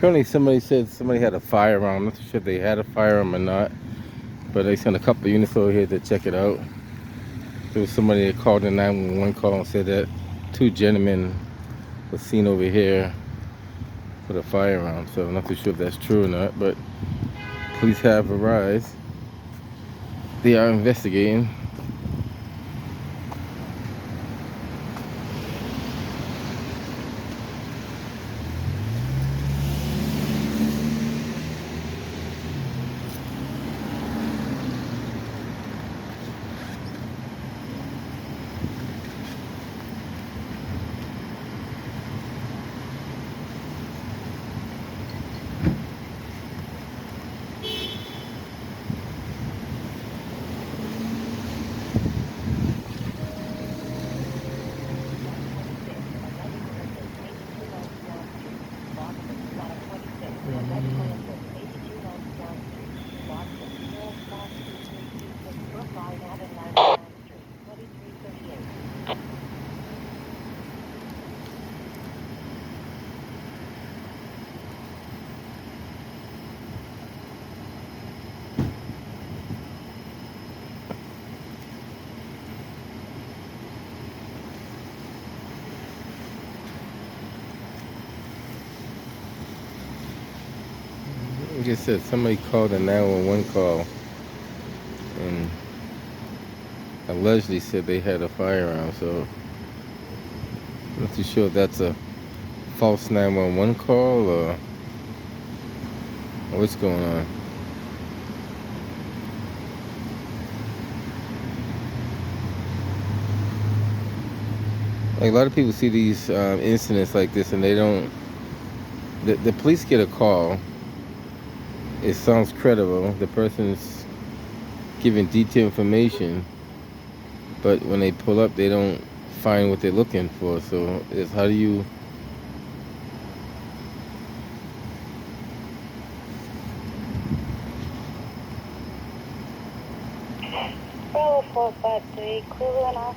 Apparently somebody said somebody had a firearm. I'm not sure if they had a firearm or not, but they sent a couple of units over here to check it out. There was somebody that called the 911 call and said that two gentlemen were seen over here with a firearm. So I'm not too sure if that's true or not, but police have arrived. They are investigating. Like I said, somebody called a 911 call and allegedly said they had a firearm. So I'm not too sure if that's a false 911 call or what's going on. Like a lot of people see these incidents like this and they don't. The police get a call. It sounds credible. The person's giving detailed information, but when they pull up, they don't find what they're looking for. So it's how do you? Bravo 453, Cleveland off.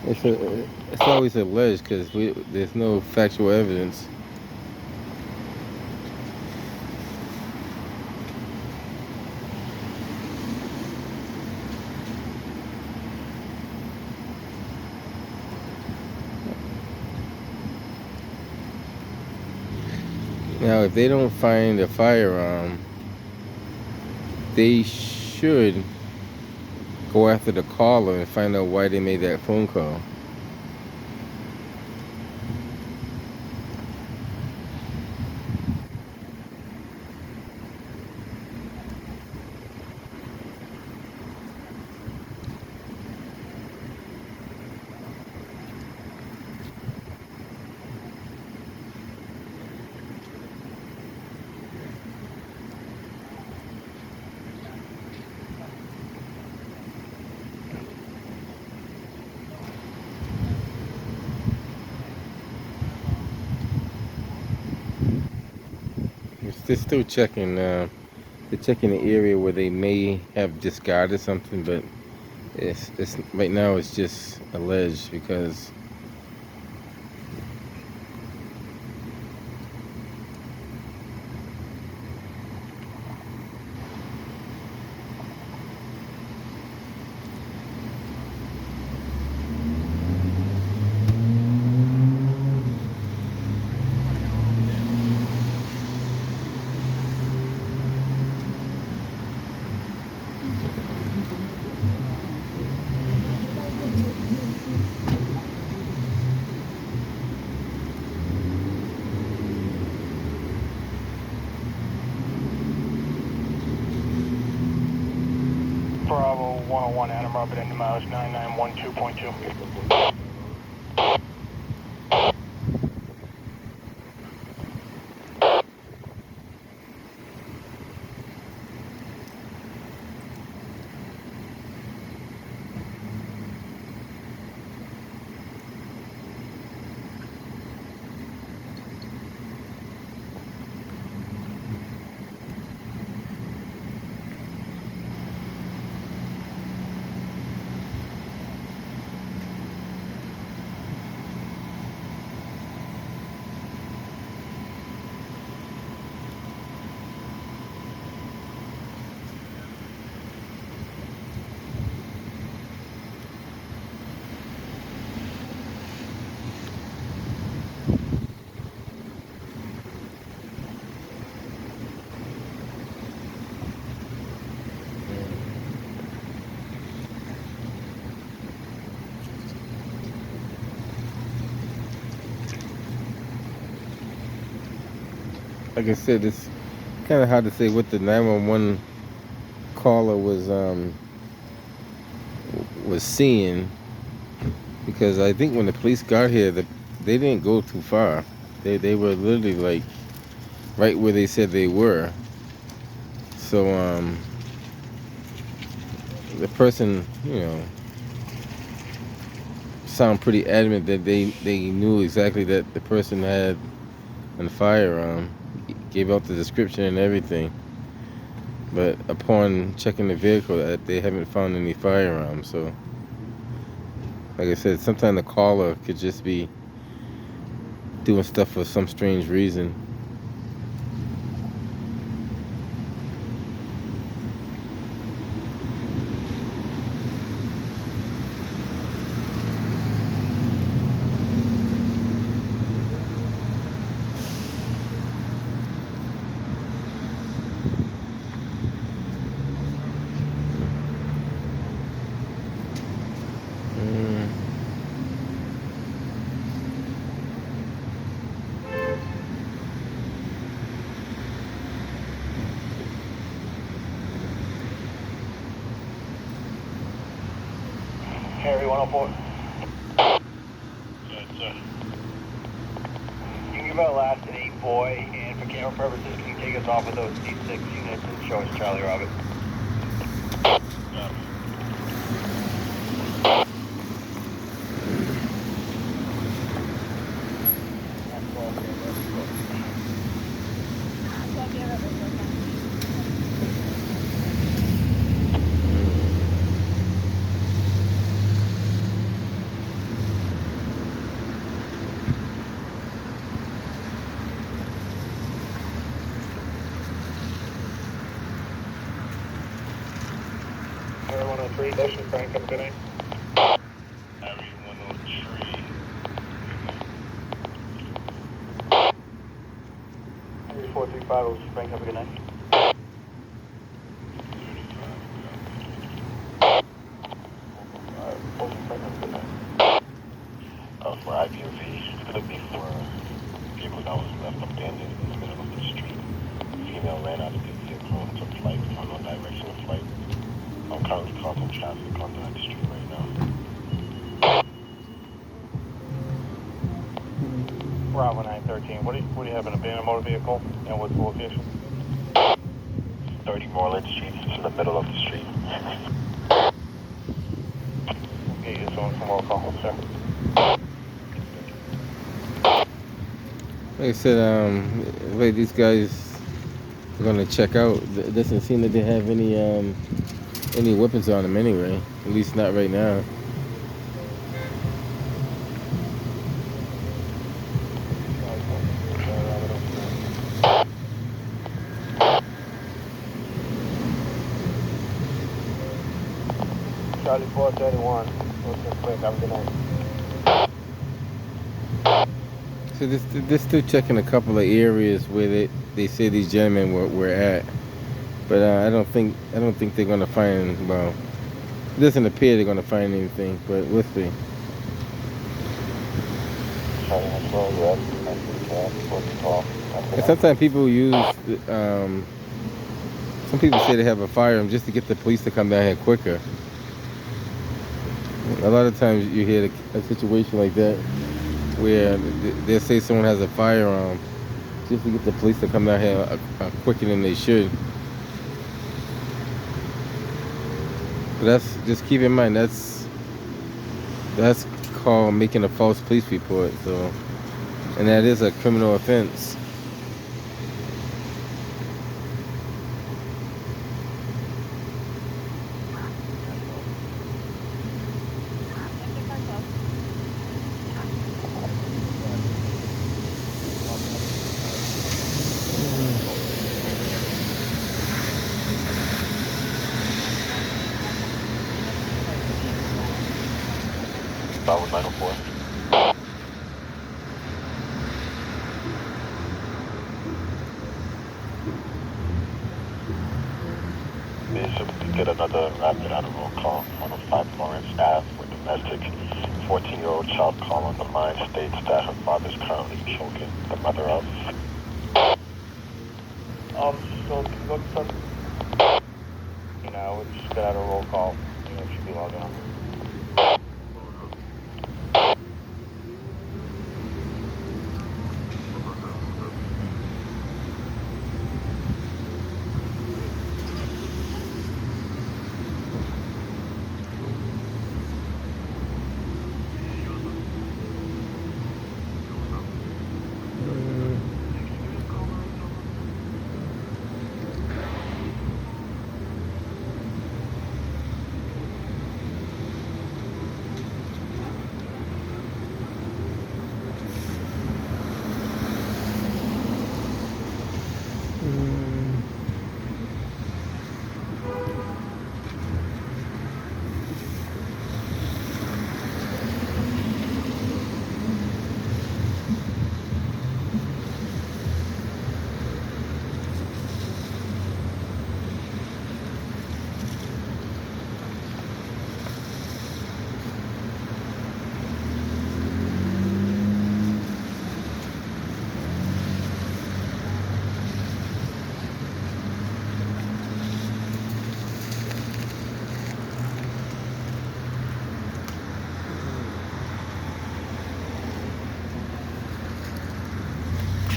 It's always alleged because there's no factual evidence. Now, if they don't find a firearm, they should go after the caller and find out why they made that phone call. They're still checking. They're checking the area where they may have discarded something, but it's right now it's just alleged because Bravo 101, Adam Robert into miles 9912.2. like I said, it's kind of hard to say what the 911 caller was seeing, because I think when the police got here, they didn't go too far. They were literally like right where they said they were. So the person, sound pretty adamant that they knew exactly that the person had a firearm, gave out the description and everything. But upon checking the vehicle, that they haven't found any firearms. So, like I said, sometimes the caller could just be doing stuff for some strange reason. Mm. Harry 104. Yes, sir. You can give out last at 8 boy, and for camera purposes, can you take us off of those C6 units and show us Charlie Robert? Harry 103, Ocean Frank, have a good night. Harry 103. Harry 435, Ocean Frank, have a good night. Ocean Frank, have a good night. For IPOV, it's going to be for a vehicle that was left abandoned in the middle of the street. Female ran out of the vehicle and took flight on no direction of flight. I'm currently causing traffic on the street right now. Bravo 913, what do you have, an abandoned motor vehicle, and what's the location? 30 Moreland Street, it's in the middle of the street. Okay, you're showing some more calls, sir. Like I said, the way these guys are gonna check out, it doesn't seem that they have any weapons on them anyway. At least not right now. Charlie 431, what's quick, have a good night. So they're still checking a couple of areas where they say these gentlemen were at, but I don't think they're gonna find. Well, it doesn't appear they're gonna find anything, but we'll see. And sometimes people use. Some people say they have a firearm just to get the police to come down here quicker. A lot of times you hear a situation like that where they'll say someone has a firearm just to get the police to come down here quicker than they should. But just keep in mind that's called making a false police report. So, and that is a criminal offense. Bravo 904. Bishop, we get another rapid out-of-roll call on the 5 Lawrence Ave with domestic. 14-year-old child call on the line states that her father is currently choking the mother up. So look for. You know, we just got out a roll call. You know, should be logged on.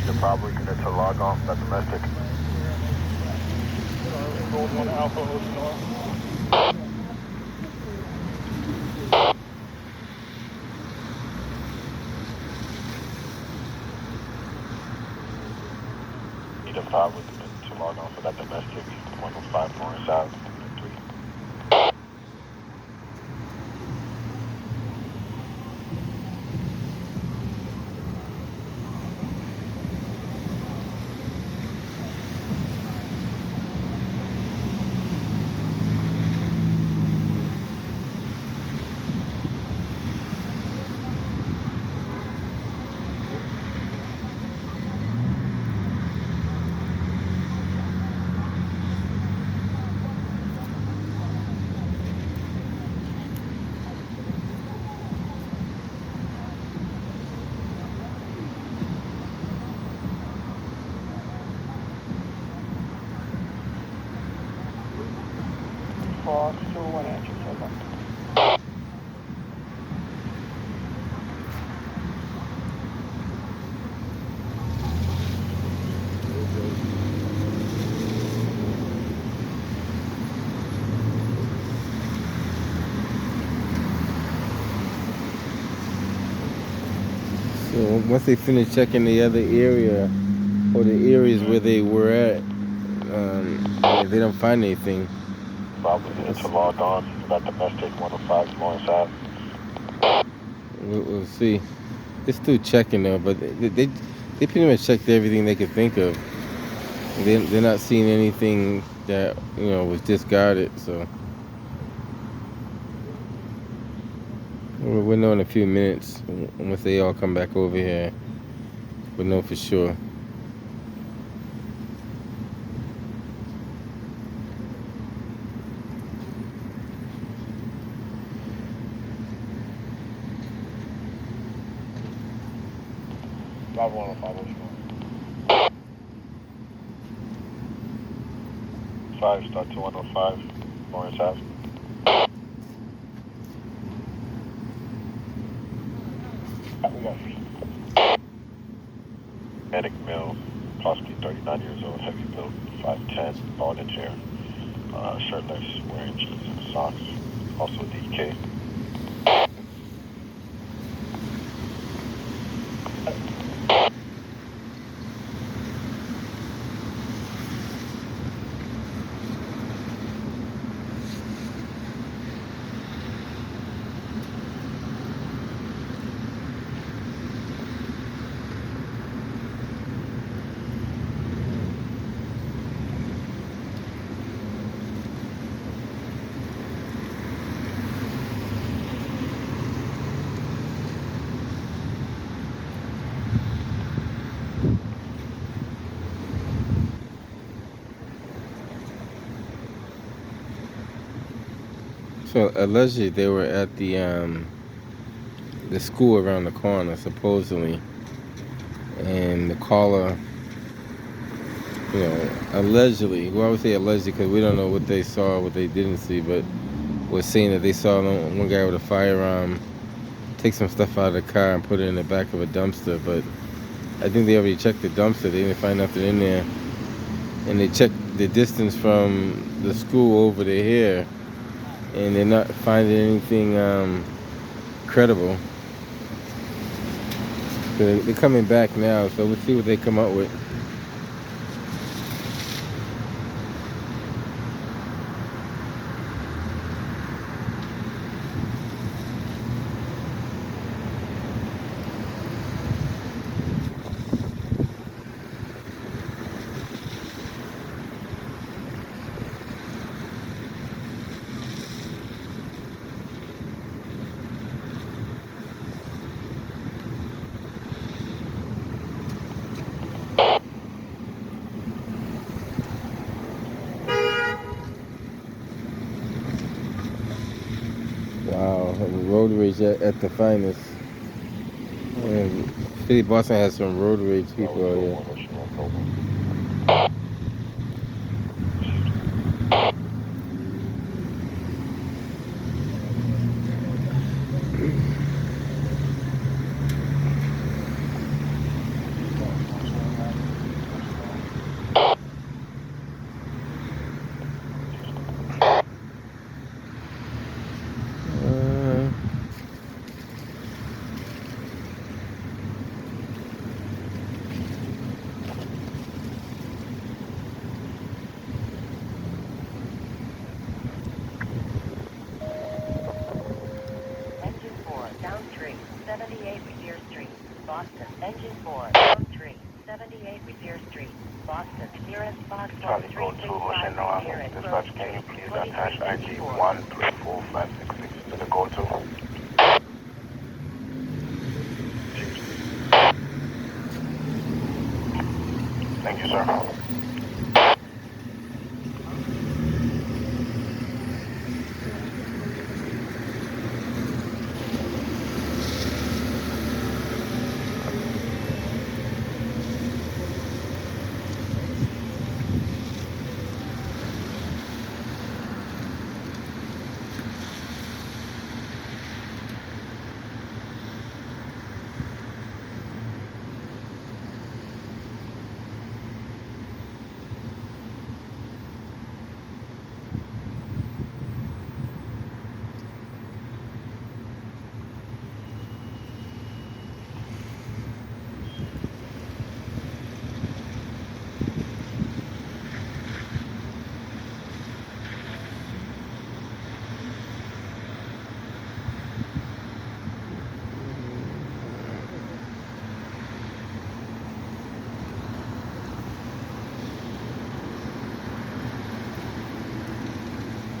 You're probably going to log on that domestic. Gold 1 Alpha Ocean. Need a 5 with to log on for that domestic 105 North South 3. Fox 2-1 entry, So once they finish checking the other area or the areas where they were at, if they don't find anything, probably need to log on for that domestic 105 North South. we'll see. They're still checking though, but they pretty much checked everything they could think of. They're not seeing anything that was discarded. So we'll know in a few minutes once they all come back over here. We'll know for sure. Five 105 Ocean. 5 start to 105 North South. We got Medic male, possibly 39 years old, heavy built, 5'10", bald in hair, shirtless, wearing jeans and socks, also DK. So allegedly they were at the school around the corner, supposedly, and the caller you know, allegedly. Well, I would say allegedly because we don't know what they saw, what they didn't see, but was saying that they saw one guy with a firearm take some stuff out of the car and put it in the back of a dumpster. But I think they already checked the dumpster. They didn't find nothing in there, and they checked the distance from the school over to here, and they're not finding anything credible. So they're coming back now, so we'll see what they come up with. Wow, the road rage at the finest. And City Boston has some road rage people out here. Engine 4, down 3, 78 Revere Street, Boston. Engine 4, down 3, 78 Revere Street, Boston. Nearest Foxtrot Charlie, go to 365 Ocean Revere at Dispatch, can you please attach IG 2354. 134566 to the go-to? Thank you, sir.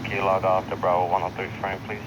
Can you log off the Bravo 103 frame, please?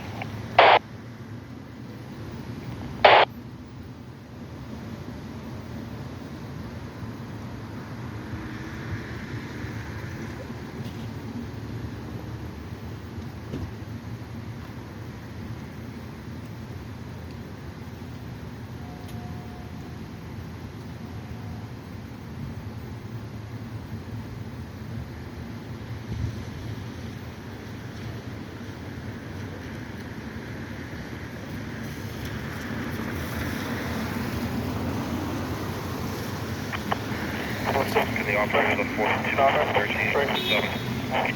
Can the operator of the 42-13-7?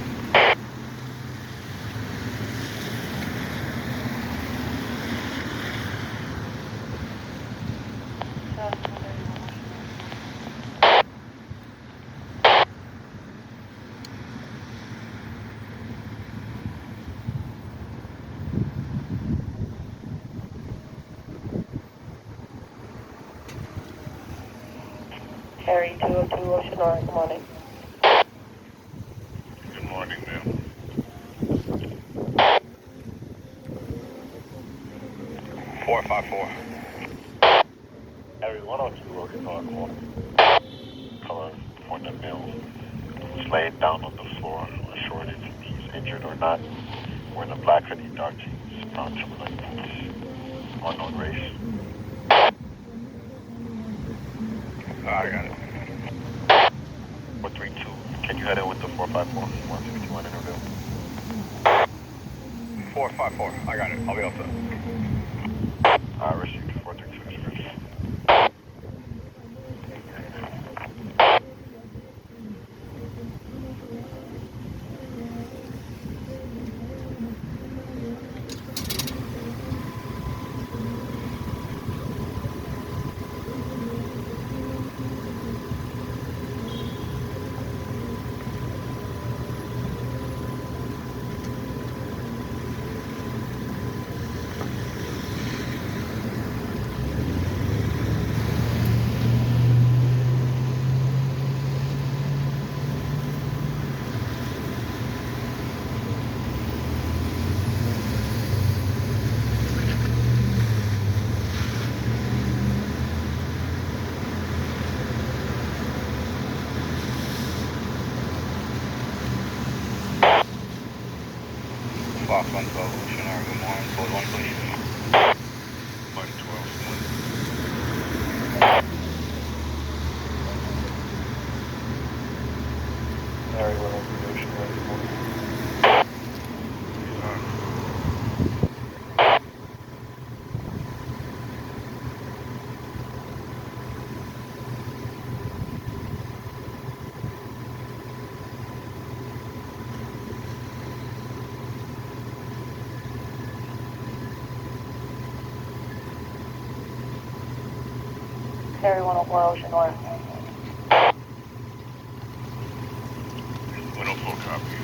Harry 202 Ocean R, good morning. Good morning, ma'am. 454. Harry 102 Ocean R, color for the mill. Who's laid down on the floor, unsure if he's injured or not. Wearing a black hoodie, dark jeans, brown Timberland boots, unknown race. I got it. 432 head in with the 454, 161 interview. 454, I got it. I'll be all set. Received 436, ready. Fox 112, Ocean R, good morning. Code 1, please. 112, 1. Harry, 103, Ocean, ready for you. Harry 104 Ocean North. 104, copy.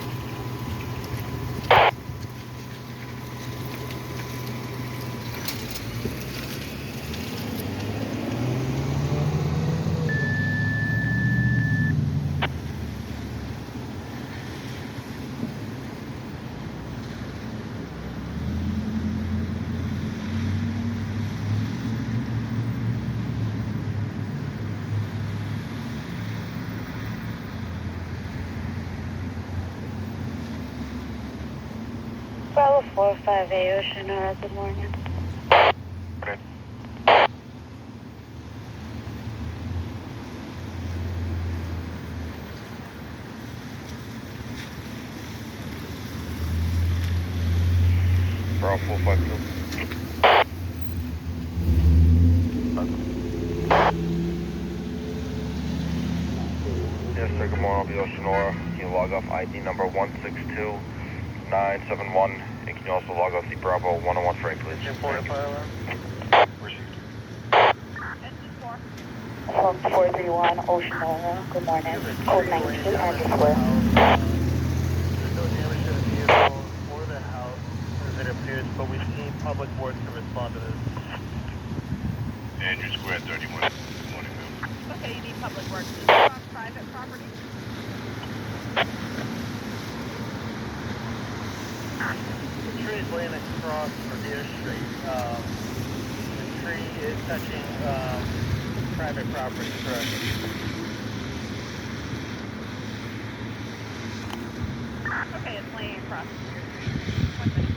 Bravo 458 Ocean North, good morning. Okay. Bravo 452. Yes, sir, good morning. I'll be Ocean Aura. Can you log off ID number 162971? And can you also log off the Bravo 101 frame, please? Fire alarm. Received. From 431 Ocean Aura, good morning. Code 92 and Square. There's no damage to the vehicle or the house as it appears, but we need public works to respond to this. Andrew Square 31. Good morning, ma'am. Okay, you need public works. Is this on private property? The tree is laying across Revere Street. The tree is touching private property, correct? Okay, it's laying across your street. 1 minute.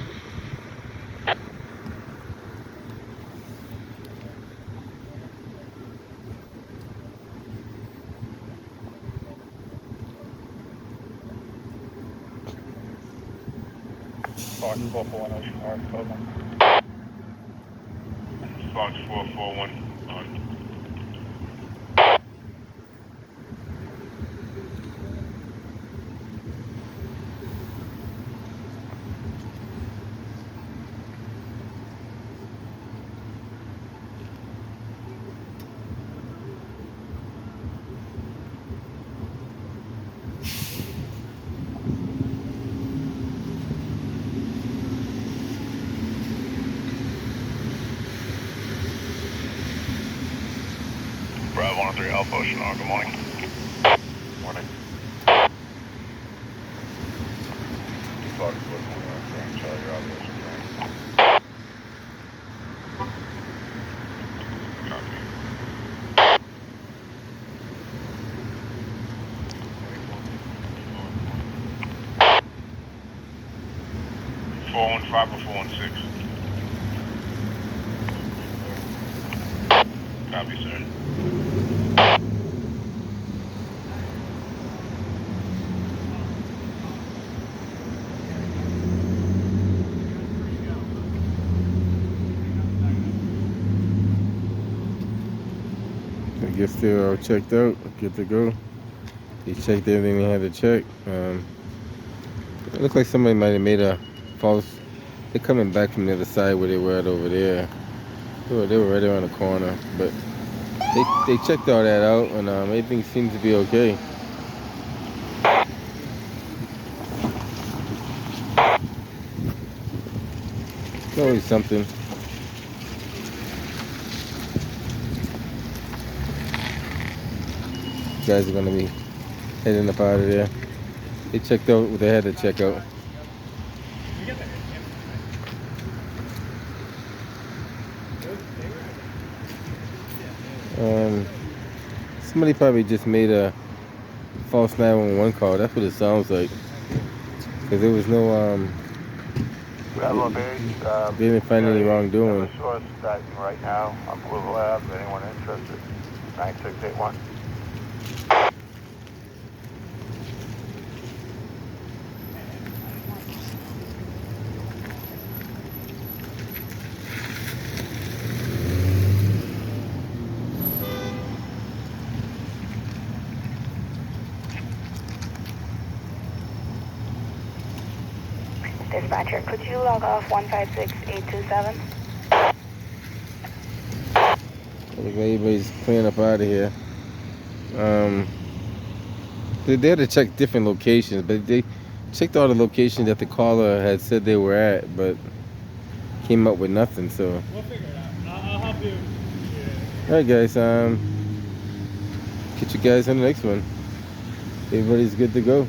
Fox 441 Ocean R, code 1. Fox 441 on. Bravo 103 Alpha Ocean R, good morning. Morning. Fox 441 Frank Charlie, Bravo Ocean R. Copy. Four 415 or 416? Copy, sir. guess they're all checked out, good to go. They checked everything they had to check. It looked like somebody might have made a false. They're coming back from the other side where they were at over there. They were right around the corner, but they checked all that out, and everything seems to be okay. It's always something. Guys are gonna be heading up out of there. They checked out what they had to check out. Somebody probably just made a false 911 call. That's what it sounds like. Because there was no, Bravo Base, they didn't find any wrongdoing. source starting right now on Blue Lab. Anyone interested? 9681. Dispatcher, could you log off 156827? Everybody's clearing up out of here. They had to check different locations, but they checked all the locations that the caller had said they were at, but came up with nothing. So We'll figure it out. I'll help you. all right, guys. Get you guys on the next one. Everybody's good to go.